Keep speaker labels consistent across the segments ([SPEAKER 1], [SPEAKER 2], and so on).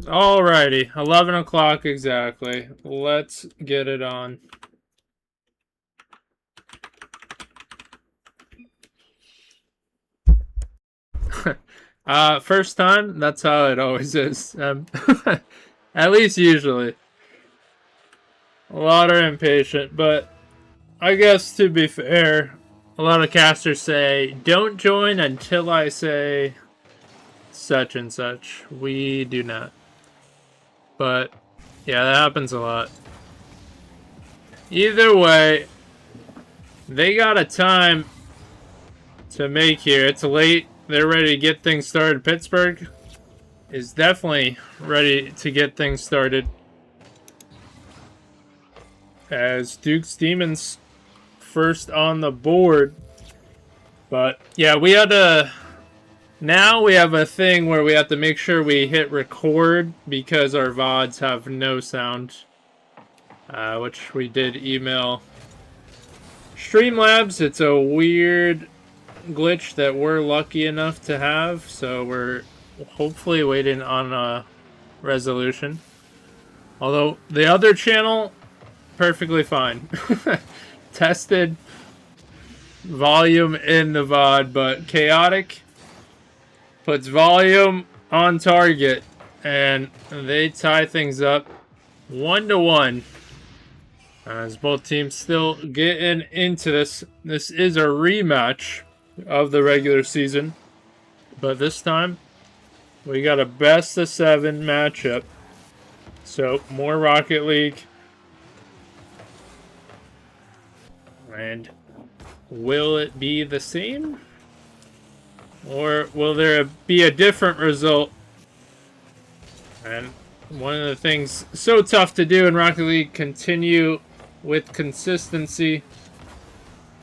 [SPEAKER 1] Alrighty, 11 o'clock exactly. Let's get it on. First time, that's how it always is. At least usually. A lot are impatient, but I guess to be fair, a lot of casters say, don't join until I say such and such. We do not. But, yeah, that happens a lot. Either way, they got a time to make here. It's late. They're ready to get things started. Pittsburgh is definitely ready to get things started. As Duke's Demons first on the board. But yeah, we had a... Now we have a thing where we have to make sure we hit record because our VODs have no sound. Which we did email Streamlabs. It's a weird glitch that we're lucky enough to have, so we're hopefully waiting on a resolution. Although the other channel, perfectly fine. Tested volume in the VOD, but Chaotic puts volume on target and they tie things up 1-1. As both teams still getting into this. This is a rematch of the regular season, but this time we got a best of 7 matchup. So more Rocket League. And will it be the same? Or will there be a different result? And one of the things so tough to do in Rocket League, continue with consistency.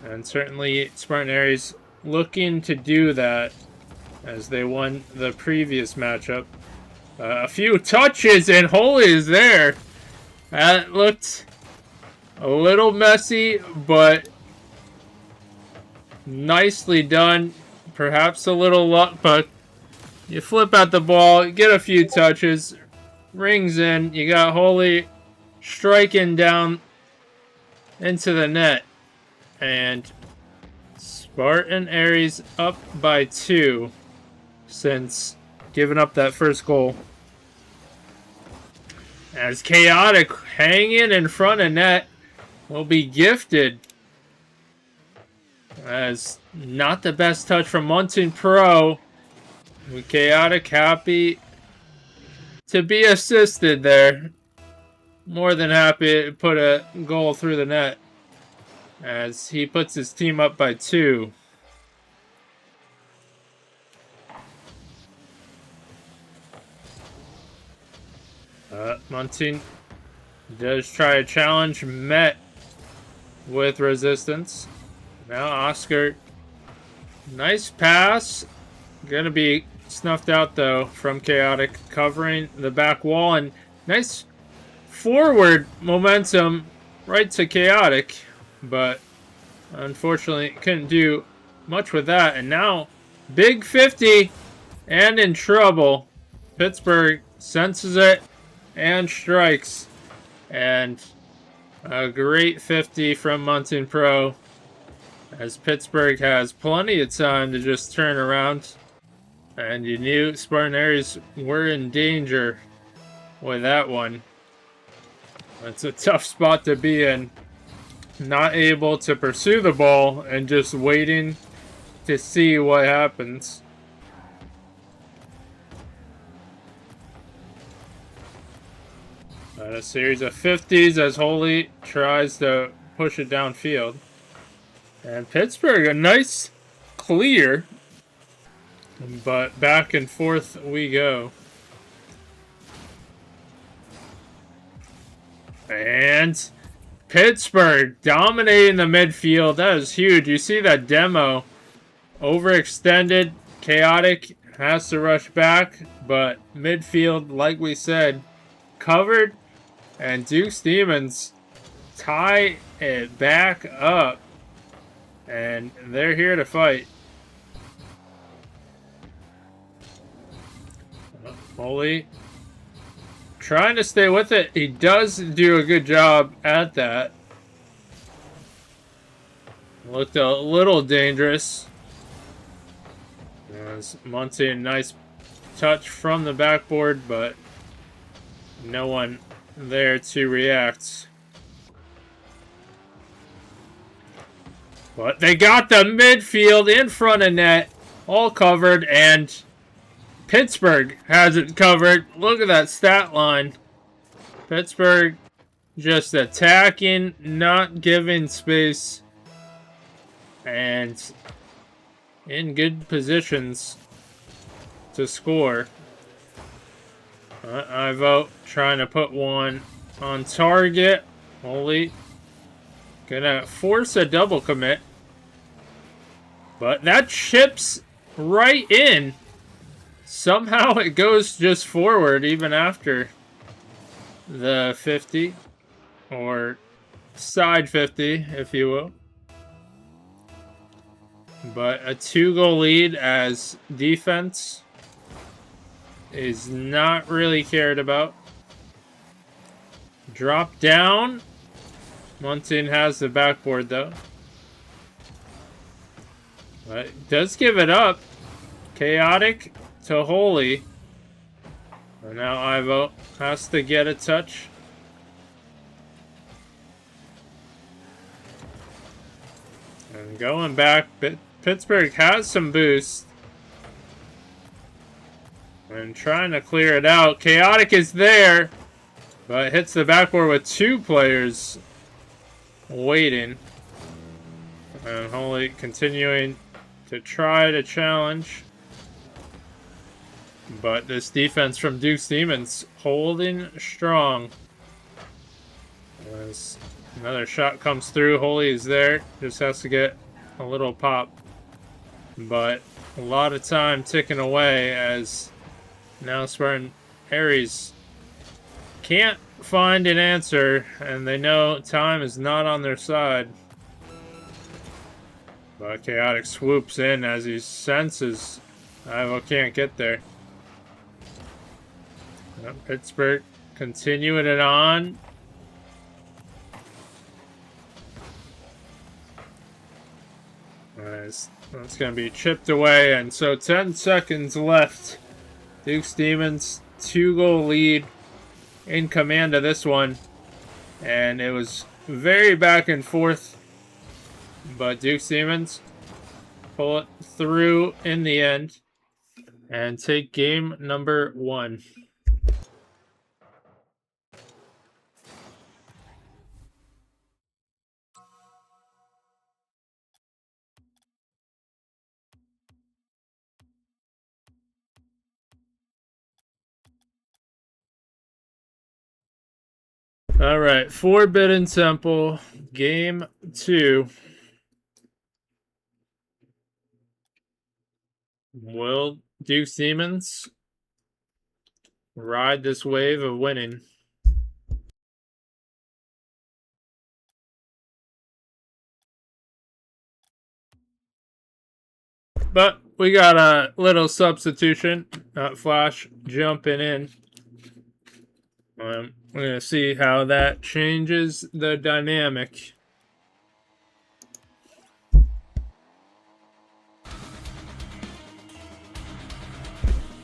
[SPEAKER 1] And certainly Spartan Aries looking to do that as they won the previous matchup. A few touches and Holy is there. That looked a little messy, but nicely done. Perhaps a little luck, but you flip out the ball, get a few touches, rings in. You got Holy striking down into the net. And Spartan Aries up by 2 since giving up that first goal. As Chaotic hanging in front of net will be gifted. As not the best touch from Muntin Pro. With Chaotic happy to be assisted there. More than happy to put a goal through the net. As he puts his team up by 2. Muntin does try a challenge, met with resistance. Now Oscar, nice pass. Gonna be snuffed out though from Chaotic, covering the back wall, and nice forward momentum right to Chaotic, but unfortunately couldn't do much with that. And now big 50 and in trouble. Pittsburgh senses it and strikes, and a great 50 from Muntin Pro, as Pittsburgh has plenty of time to just turn around. And you knew Spartan Aries were in danger with that one. It's a tough spot to be in. Not able to pursue the ball and just waiting to see what happens. A series of 50s as Holy tries to push it downfield. And Pittsburgh, a nice clear. But back and forth we go. And Pittsburgh dominating the midfield. That is huge. You see that demo. Overextended. Chaotic has to rush back. But midfield, like we said, covered. And Duke's Demons tie it back up. And they're here to fight. Holy trying to stay with it. He does do a good job at that. Looked a little dangerous. Monty, a nice touch from the backboard, but no one there to react. But they got the midfield in front of net, all covered, and Pittsburgh has it covered. Look at that stat line. Pittsburgh just attacking, not giving space, and in good positions to score. I vote trying to put one on target. Holy. Gonna force a double commit. But that chips right in. Somehow it goes just forward even after the 50. Or side 50, if you will. But a 2-goal lead as defense is not really cared about. Drop down. Munson has the backboard though. But does give it up. Chaotic to Holy. And now Ivo has to get a touch. And going back, Pittsburgh has some boost. And trying to clear it out. Chaotic is there, but hits the backboard with 2 players waiting. And Holy continuing to try to challenge. But this defense from Duke's Demons holding strong. As another shot comes through, Holy is there. Just has to get a little pop. But a lot of time ticking away as now Spartan Aries can't find an answer, and they know time is not on their side. But Chaotic swoops in as he senses Ivo can't get there. Pittsburgh continuing it on. That's going to be chipped away, and so 10 seconds left. Duke's Demons 2-goal lead, in command of this one, and it was very back and forth, but Duke's Demons pull it through in the end and take game number 1. All right, Forbidden Temple, game 2. Will Duke's Demons ride this wave of winning? But we got a little substitution. Flash jumping in. We're going to see how that changes the dynamic.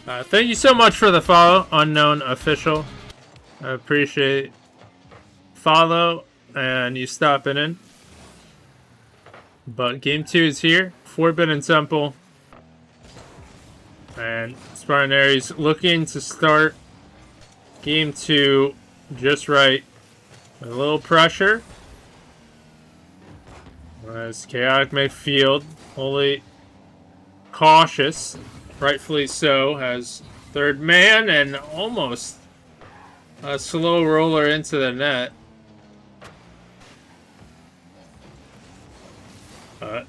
[SPEAKER 1] Thank you so much for the follow, Unknown Official. I appreciate follow and you stopping in. But game 2 is here. Forbidden Temple. And Spartan Aries looking to start game 2 just right. A little pressure. As Chaotic midfield. Wholly cautious. Rightfully so. Has third man and almost a slow roller into the net.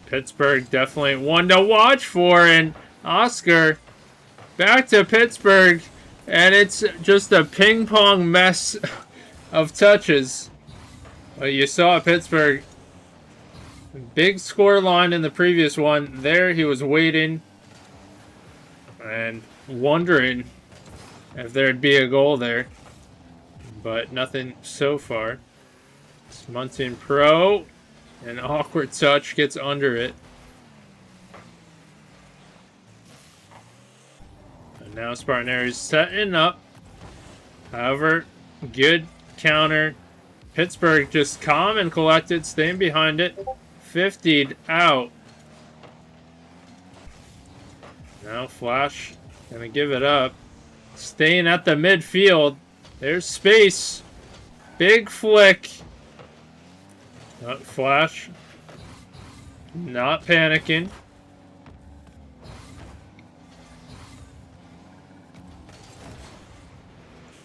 [SPEAKER 1] Pittsburgh definitely one to watch for, and Oscar back to Pittsburgh, and it's just a ping pong mess of touches. You saw Pittsburgh, big score line in the previous one. There he was waiting and wondering if there'd be a goal there. but nothing so far. Muntin Pro, an awkward touch gets under it. And now Spartan Aries setting up. However, good counter. Pittsburgh just calm and collected, staying behind it. 50'd out. Now Flash gonna give it up. Staying at the midfield. There's space. Big flick. Flash. Not panicking.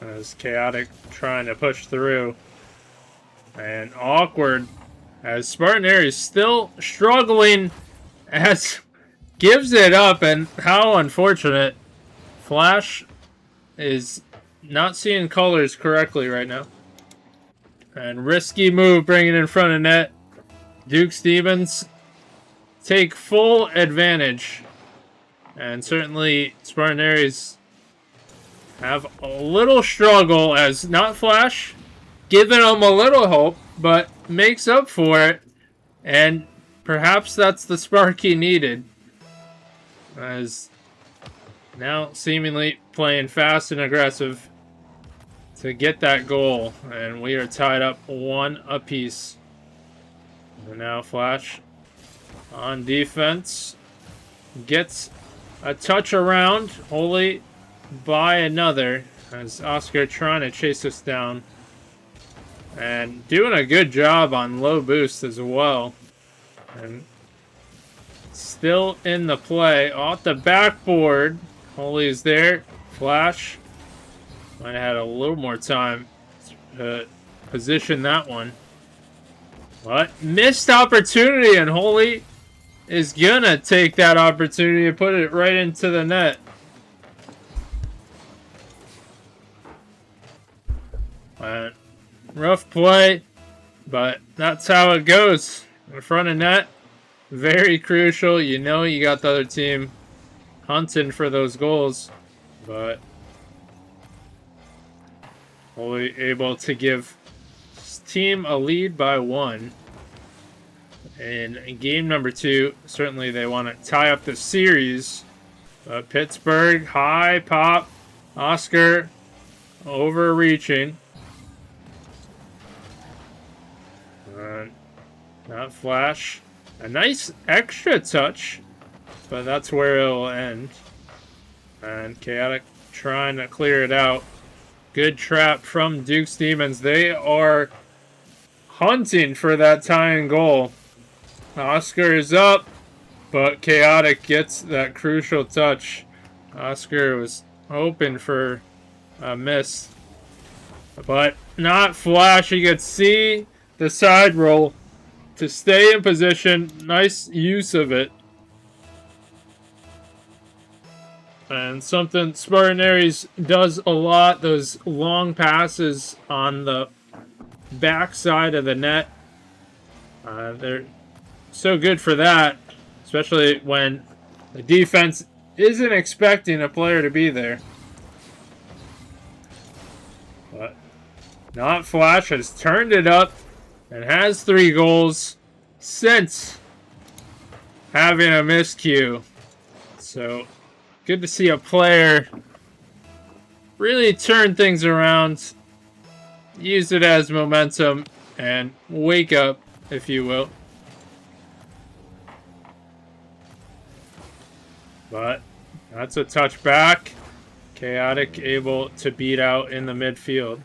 [SPEAKER 1] As Chaotic trying to push through. And awkward. As Spartan Aries still struggling. As gives it up. And how unfortunate. Flash is not seeing colors correctly right now. And risky move bringing in front of net. Duke Stevens take full advantage. And certainly Spartan Aries have a little struggle as not Flash giving them a little hope, but makes up for it. And perhaps that's the spark he needed. As now seemingly playing fast and aggressive to get that goal, and we are tied up 1 apiece. And now Flash on defense gets a touch around, Holy by another, as Oscar trying to chase us down and doing a good job on low boost as well. And still in the play off the backboard. Holy is there. Flash might have had a little more time to position that one. But missed opportunity, and Holy is gonna take that opportunity and put it right into the net. Rough play, but that's how it goes. In front of net, very crucial. You know you got the other team hunting for those goals, but only able to give his team a lead by 1. In game number 2, certainly they want to tie up the series. But Pittsburgh, high pop, Oscar overreaching. Not Flash. A nice extra touch, but that's where it'll end. And Chaotic trying to clear it out. Good trap from Duke Stevens. They are hunting for that tying goal. Oscar is up, but Chaotic gets that crucial touch. Oscar was hoping for a miss, but not Flash. You could see the side roll to stay in position. Nice use of it. And something Spartan Aries does a lot, those long passes on the back side of the net. They're so good for that, especially when the defense isn't expecting a player to be there. But not Flash has turned it up and has 3 goals since having a miscue. So good to see a player really turn things around, use it as momentum, and wake up, if you will. But that's a touch back. Chaotic able to beat out in the midfield.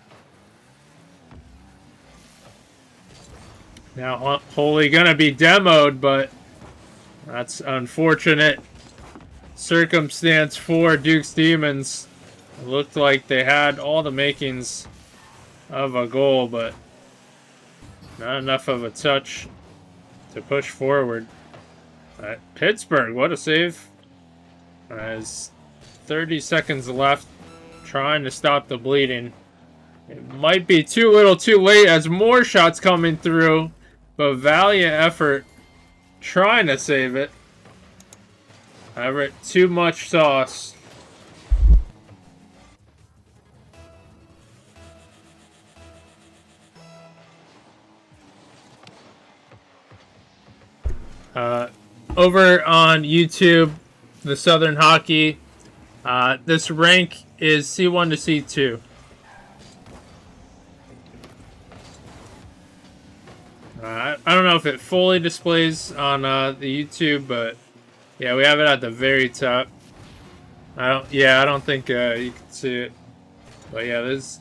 [SPEAKER 1] Now Holy gonna be demoed, but that's unfortunate circumstance for Duke Stevens. It looked like they had all the makings of a goal, but not enough of a touch to push forward. Pittsburgh, what a save. As 30 seconds left, trying to stop the bleeding. It might be too little too late as more shots coming through, but valiant effort trying to save it. However, too much sauce. Over on YouTube, the Southern Hockey, this rank is C1 to C2. I don't know if it fully displays on the YouTube, but yeah, we have it at the very top. I don't think you can see it. But yeah, this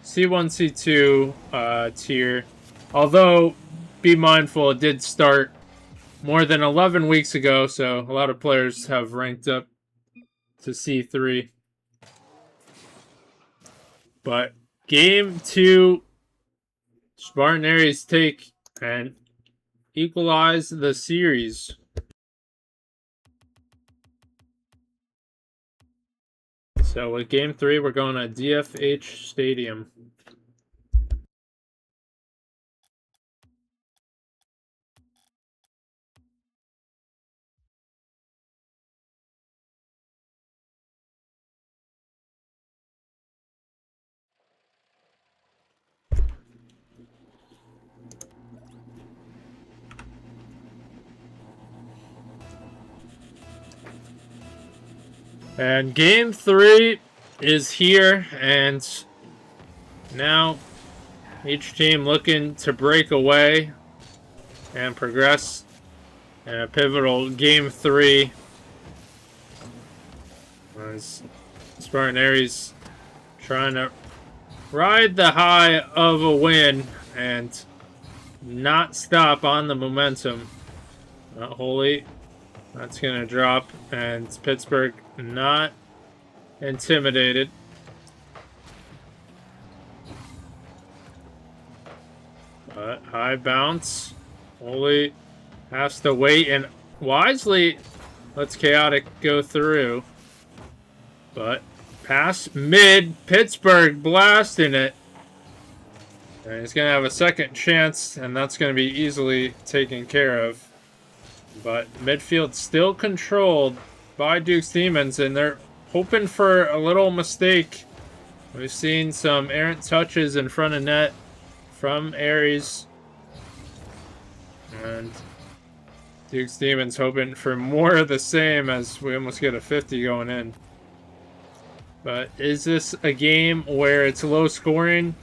[SPEAKER 1] C1, C2 tier. Although, be mindful, it did start more than 11 weeks ago, so a lot of players have ranked up to C3. But game 2, Spartan Aries take and equalize the series. So with game 3, we're going to DFH Stadium. And game 3 is here, and now each team looking to break away and progress in a pivotal game 3. As Spartan Aries trying to ride the high of a win and not stop on the momentum. Holy, that's going to drop, and Pittsburgh not intimidated. But high bounce. Holy has to wait and wisely lets Chaotic go through. But pass mid, Pittsburgh blasting it. And he's going to have a second chance, and that's going to be easily taken care of. But midfield still controlled by Duke's Demons, and they're hoping for a little mistake. We've seen some errant touches in front of net from Aries. And Duke's Demons hoping for more of the same, as we almost get a 50 going in. But is this a game where it's low scoring?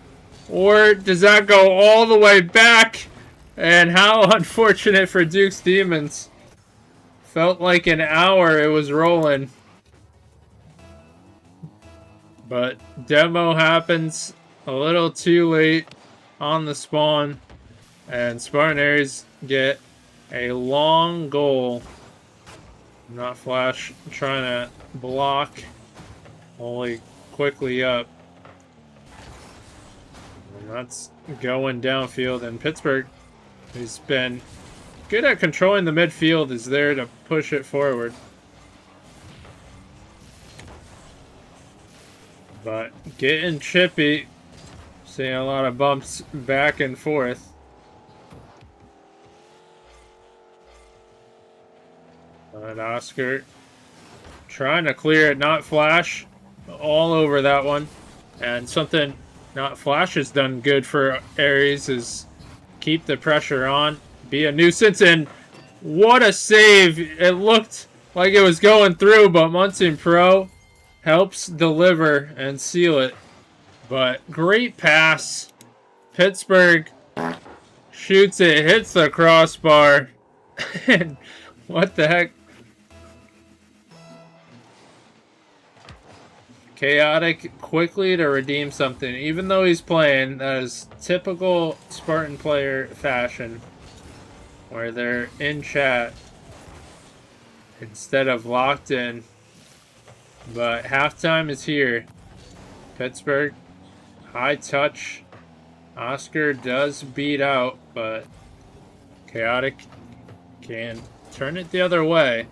[SPEAKER 1] Or does that go all the way back? And how unfortunate for Duke's Demons. Felt like an hour it was rolling. But demo happens a little too late on the spawn. And Spartan Aries get a long goal. Not Flash trying to block. Only quickly up. And that's going downfield. And Pittsburgh, who's been good at controlling the midfield, is there to push it forward. But getting chippy. Seeing a lot of bumps back and forth. And Oscar trying to clear it, not Flash. All over that one. And something not Flash has done good for Aries is keep the pressure on. Be a nuisance, and what a save. It looked like it was going through, but Munson Pro helps deliver and seal it. But great pass. Pittsburgh shoots it, hits the crossbar. And what the heck? Chaotic quickly to redeem something. Even though he's playing, that is typical Spartan player fashion. Where they're in chat instead of locked in. But halftime is here. Pittsburgh, high touch. Oscar does beat out, but Chaotic can turn it the other way.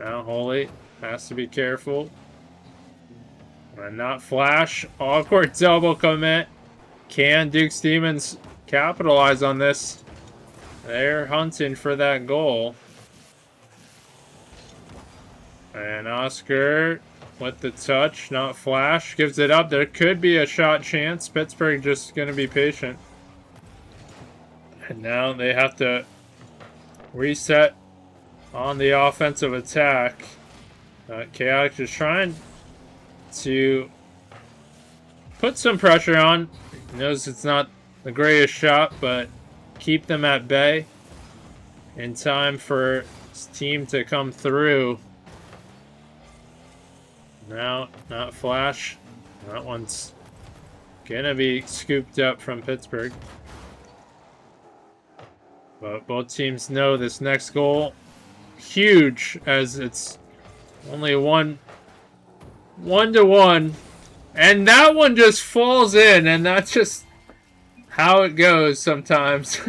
[SPEAKER 1] Now Holy has to be careful. And not Flash. Awkward double commit. Can Duke's Demons capitalize on this? They're hunting for that goal. And Oscar with the touch, not Flash. Gives it up. There could be a shot chance. Pittsburgh just going to be patient. And now they have to reset on the offensive attack. Chaotic is trying to put some pressure on. He knows it's not the greatest shot, but keep them at bay in time for his team to come through. Now, not Flash. That one's gonna be scooped up from Pittsburgh. But both teams know this next goal huge, as it's only 1-1, and that one just falls in, and that's just how it goes sometimes.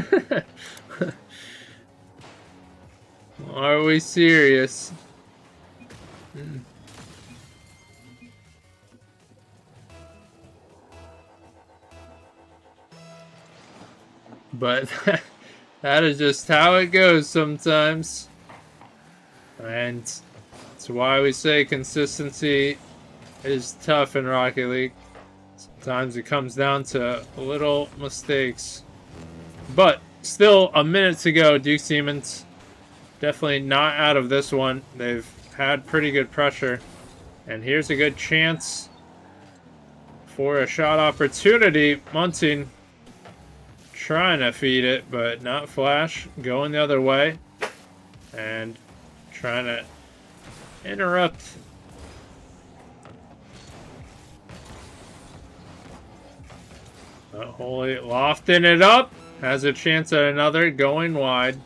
[SPEAKER 1] Are we serious? But that is just how it goes sometimes. And that's why we say consistency is tough in Rocket League. Sometimes it comes down to little mistakes. But still a minute to go. Duke Siemens definitely not out of this one. They've had pretty good pressure. And here's a good chance for a shot opportunity. Munting trying to feed it, but not Flash. Going the other way. And trying to interrupt. Holy lofting it up. Has a chance at another. Going wide.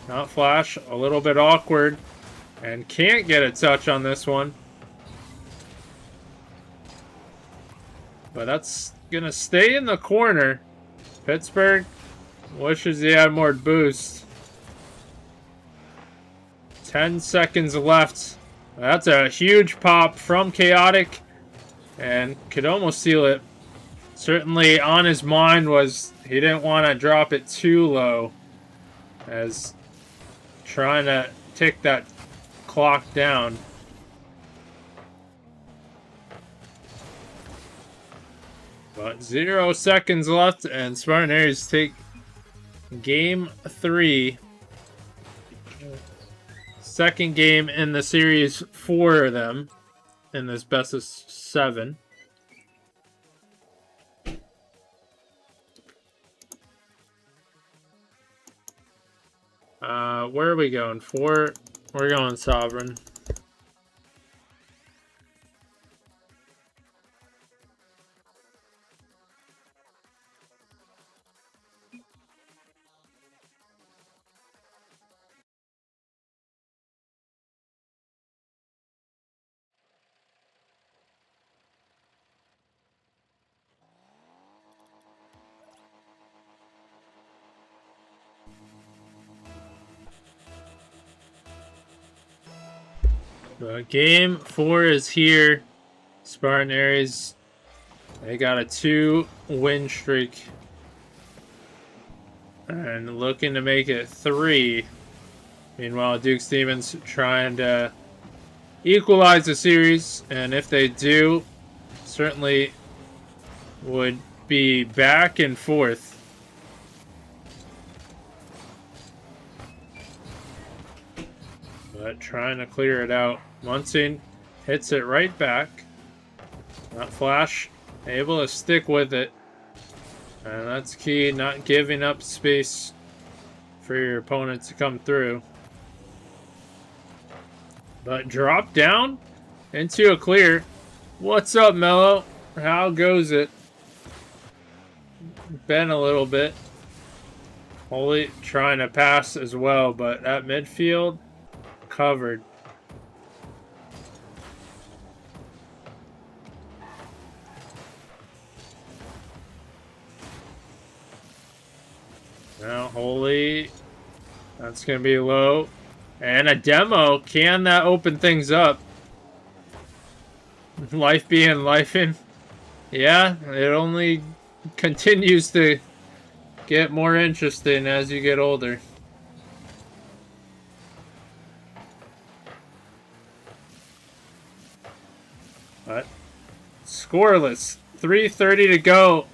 [SPEAKER 1] Not Flash. A little bit awkward. And can't get a touch on this one. But that's going to stay in the corner. Pittsburgh wishes he had more boost. 10 seconds left. That's a huge pop from Chaotic. And could almost seal it. Certainly on his mind was he didn't want to drop it too low. As trying to tick that clock down. But 0 seconds left, and Spartan Aries take game 3. Second game in the series for them in this best of 7. Where are we going? We're going Sovereign. Game 4 is here. Spartan Aries, they got a 2-win streak. And looking to make it 3. Meanwhile, Duke Stevens trying to equalize the series. And if they do, certainly would be back and forth. But trying to clear it out. Munting hits it right back. Not Flash. Able to stick with it. And that's key. Not giving up space for your opponent to come through. But drop down into a clear. What's up, Mello? How goes it? Been a little bit. Holy trying to pass as well, but at midfield, covered. Now, Holy, that's going to be low. And a demo, can that open things up? Life being life in. Yeah, it only continues to get more interesting as you get older. But scoreless. 3:30 to go.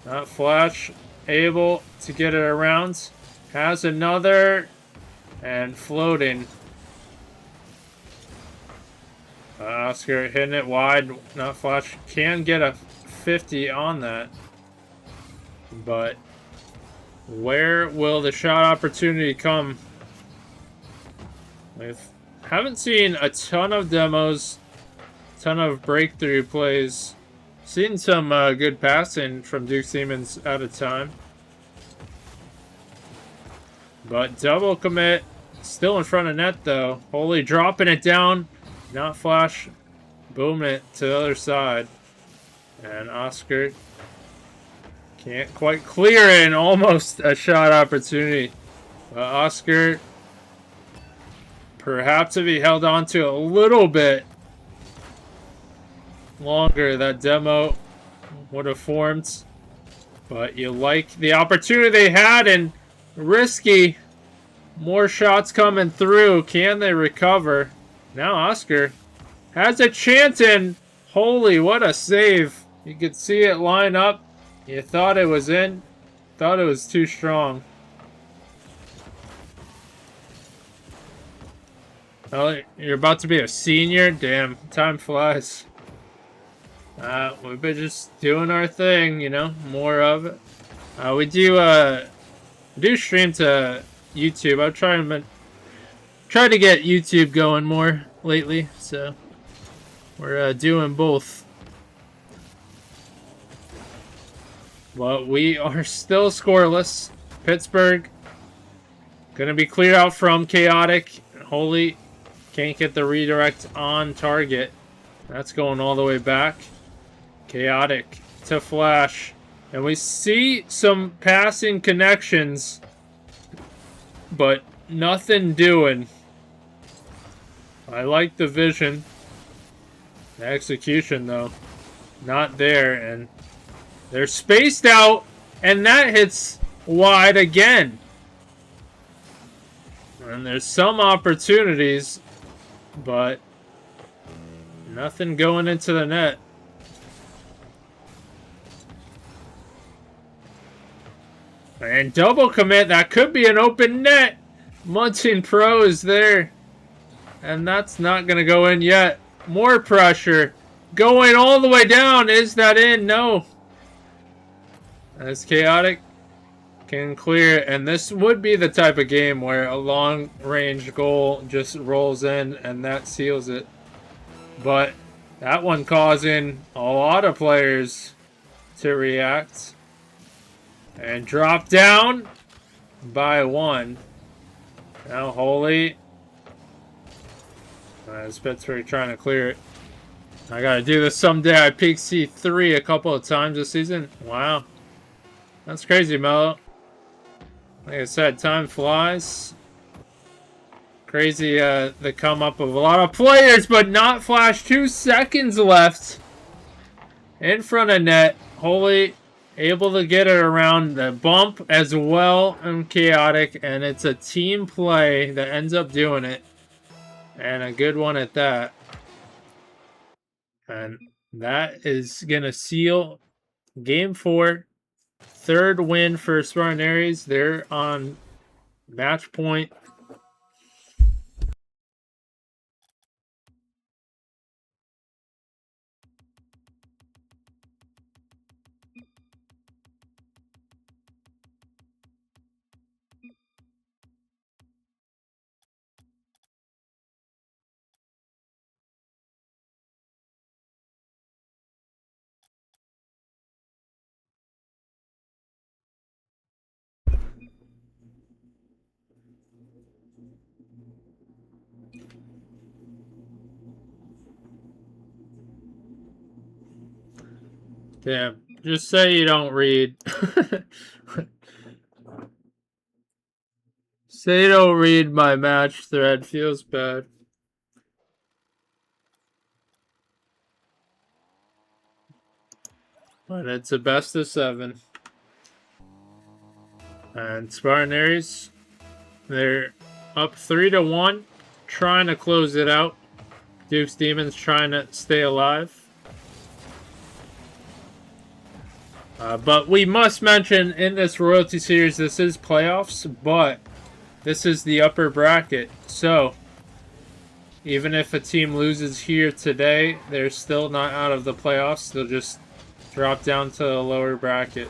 [SPEAKER 1] Not Flash able to get it around. Has another. and floating. Oscar hitting it wide, not flash. Can get a 50 on that. But where will the shot opportunity come? We haven't seen a ton of demos, ton of breakthrough plays. Seen some good passing from Duke Siemens at a time. But double commit, still in front of net though. Holy dropping it down, not flash, boom it to the other side. And Oscar can't quite clear it, and almost a shot opportunity. But Oscar, perhaps if he held on to a little bit longer, that demo would have formed. But you like the opportunity they had, and risky. More shots coming through. Can they recover? Now Oscar has a chance, and holy, what a save. You could see it line up. You thought it was in. Thought it was too strong. Oh, you're about to be a senior? Damn, time flies. We've been just doing our thing, you know, more of it. We do stream to YouTube. I'm trying to get YouTube going more lately, so we're doing both. But we are still scoreless. Pittsburgh gonna be cleared out from Chaotic. Holy, can't get the redirect on target. That's going all the way back. Chaotic to Flash. And we see some passing connections, but nothing doing. I like the vision. The execution, though, not there. And they're spaced out, and that hits wide again. And there's some opportunities, but nothing going into the net. And double commit, that could be an open net. Munson Pro is there. And that's not going to go in yet. More pressure. Going all the way down. Is that in? No. As Chaotic can clear. And this would be the type of game where a long-range goal just rolls in and that seals it. But that one causing a lot of players to react. And drop down by one. Now Holy. As Pittsburgh trying to clear it. I gotta do this someday. I peaked C3 a couple of times this season. Wow. That's crazy, Mello. Like I said, time flies. Crazy the come up of a lot of players, but not Flash. 2 seconds left. In front of net. Holy. Able to get it around the bump as well and Chaotic, and it's a team play that ends up doing it, and a good one at that. And that is gonna seal game 4. 3rd win for Spartan Aries. They're on match point. Damn, just say you don't read. Say you don't read my match thread. Feels bad. But it's a best of 7. And Spartan Aries, they're up 3-1, trying to close it out. Duke's Demons trying to stay alive. But we must mention in this Royalty Series, this is playoffs, but this is the upper bracket. So, even if a team loses here today, they're still not out of the playoffs. They'll just drop down to the lower bracket.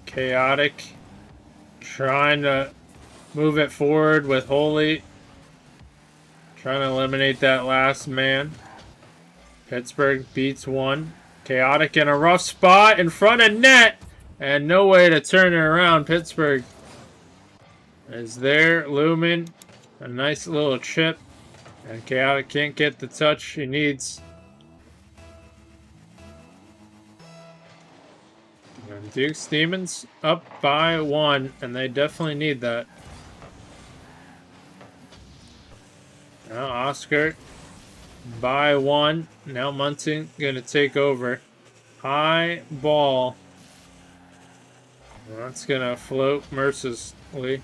[SPEAKER 1] Chaotic trying to move it forward with Holy. Trying to eliminate that last man. Pittsburgh beats one. Chaotic in a rough spot in front of net. And no way to turn it around. Pittsburgh is there looming. A nice little chip. And Chaotic can't get the touch he needs. And Duke's Demons up by one. And they definitely need that. Now Oscar by one. Now Munting gonna take over. High ball. That's gonna float mercilessly.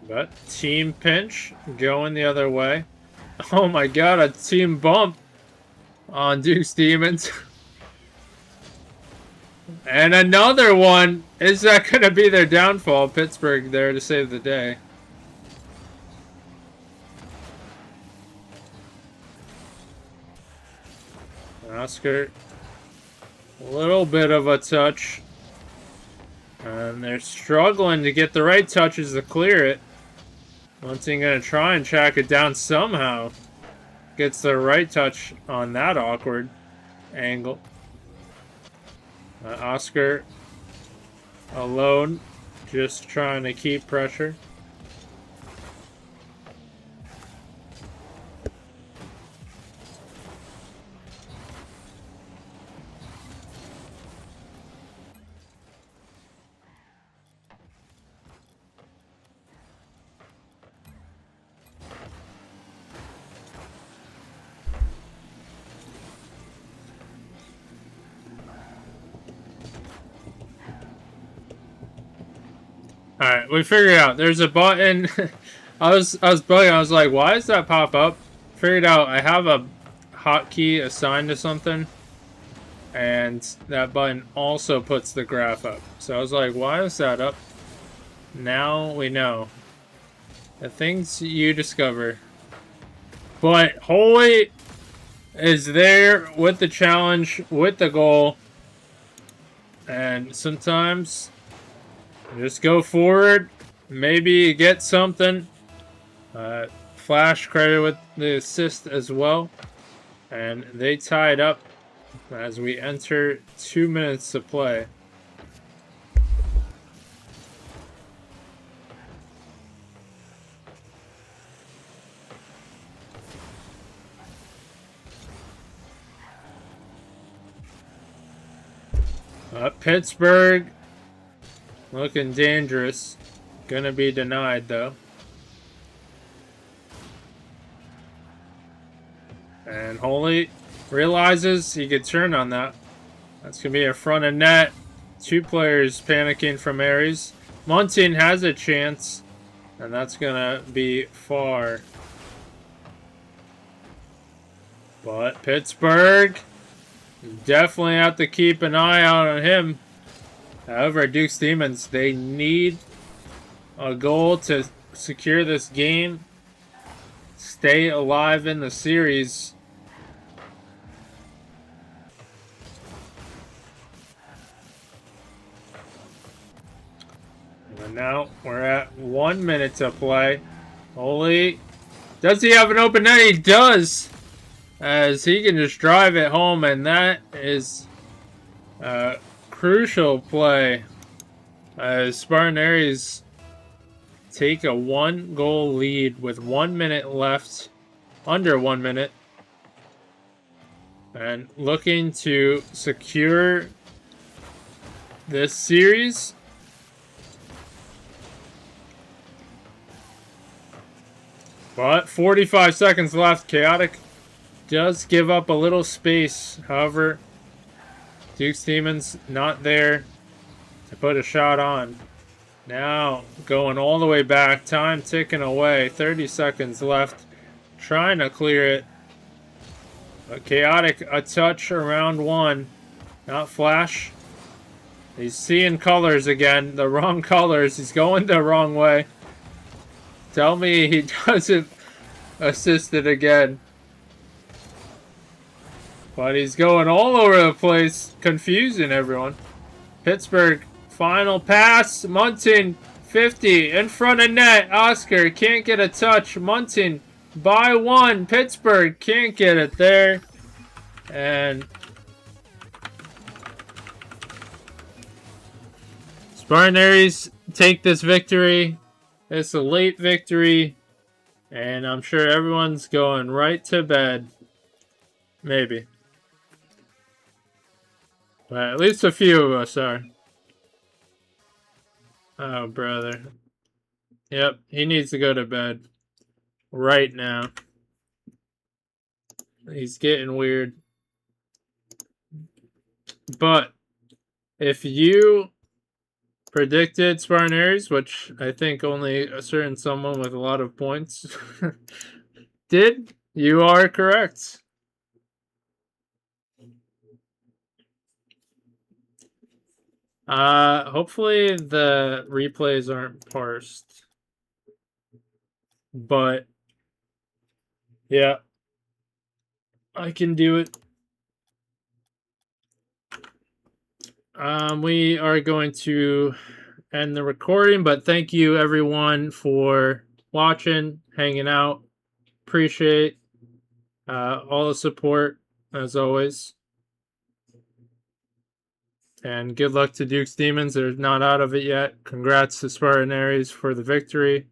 [SPEAKER 1] But team pinch going the other way. Oh my god, a team bump on Duke's Demons. And another one. Is that going to be their downfall? Pittsburgh there to save the day. Oscar. A little bit of a touch. And they're struggling to get the right touches to clear it. Munting going to try and track it down somehow. Gets the right touch on that awkward angle. Oscar alone, just trying to keep pressure. Alright, we figured it out. There's a button. I was bugging. I was like, why does that pop up? Figured out I have a hotkey assigned to something. And that button also puts the graph up. So I was like, why is that up? Now we know. The things you discover. But Holy is there with the challenge, with the goal. And sometimes just go forward. Maybe get something. Flash credit with the assist as well. And they tied up as we enter 2 minutes to play. Pittsburgh looking dangerous. Gonna be denied though. And Holy realizes he could turn on that. That's gonna be in front of net. Two players panicking from Aries. Munting has a chance. And that's gonna be far. But Pittsburgh definitely have to keep an eye out on him. However, Duke's Demons, they need a goal to secure this game. Stay alive in the series. And now we're at 1 minute to play. Holy. Does he have an open net? He does. As he can just drive it home, and that is a crucial play. As Spartan Aries take a 1-goal lead with 1 minute left, under 1 minute, and looking to secure this series. But 45 seconds left. Chaotic does give up a little space. However, Duke's Demons not there. to put a shot on. Now going all the way back. Time ticking away. 30 seconds left. Trying to clear it. But chaotic, a touch around 1. Not flash. He's seeing colors again. The wrong colors. He's going the wrong way. Tell me he doesn't assist it again. But he's going all over the place. Confusing everyone. Pittsburgh. Final pass. Muntin. 50. In front of net. Oscar can't get a touch. Muntin. By 1. Pittsburgh can't get it there. And Spartan Aries take this victory. It's a late victory. And I'm sure everyone's going right to bed. Maybe. But at least a few of us are. Oh, brother. Yep, he needs to go to bed. Right now. He's getting weird. But if you predicted Spartan Aries, which I think only a certain someone with a lot of points did, you are correct. Hopefully the replays aren't parsed. But yeah, I can do it. We are going to end the recording, but thank you everyone for watching, hanging out. Appreciate all the support as always. And good luck to Duke's Demons. They're not out of it yet. Congrats to Spartan Aries for the victory.